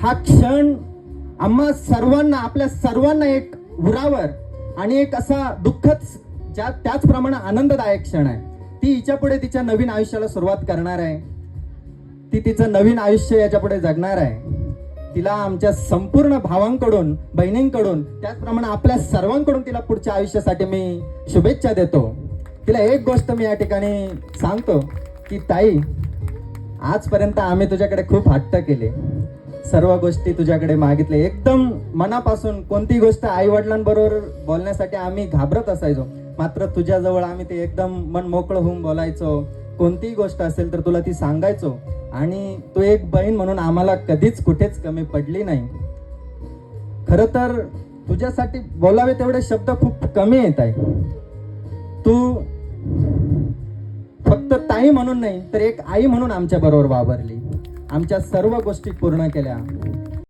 हा क्षण आम्हा सर्वांना, आपल्या सर्वांना एक उरावर आणि एक असा दुःखद त्याचप्रमाणे आनंददायक क्षण आहे. ती हिच्या पुढे तिच्या नवीन आयुष्याला सुरुवात करणार आहे. ती तिचं नवीन आयुष्य याच्या पुढे जगणार आहे. तिला आमच्या संपूर्ण भावांकडून, बहिणींकडून, त्याचप्रमाणे आपल्या सर्वांकडून तिला पुढच्या आयुष्यासाठी मी शुभेच्छा देतो. तिला एक गोष्ट मी या ठिकाणी सांगतो की ताई, आजपर्यंत आम्ही तुझ्याकडे खूप हट्ट केले, सर्व गोष्टी तुझ्याकडे मागितले, एकदम मनापासून. कोणती गोष्ट आई वडिलांबरोबर बोलण्यासाठी आम्ही घाबरत असायचो, मात्र तुझ्याजवळ आम्ही ते एकदम मन मोकळं होऊन बोलायचो. कोणतीही गोष्ट असेल तर तुला ती सांगायचो आणि तू एक बहीण म्हणून आम्हाला कधीच कुठेच कमी पडली नाही. खरं तर तुझ्यासाठी बोलावे तेवढे शब्द खूप कमी येत आहे. तू फक्त ताई म्हणून नाही तर एक आई म्हणून आमच्या बरोबर वावरली, आमच्या सर्व गोष्टी पूर्ण केल्या.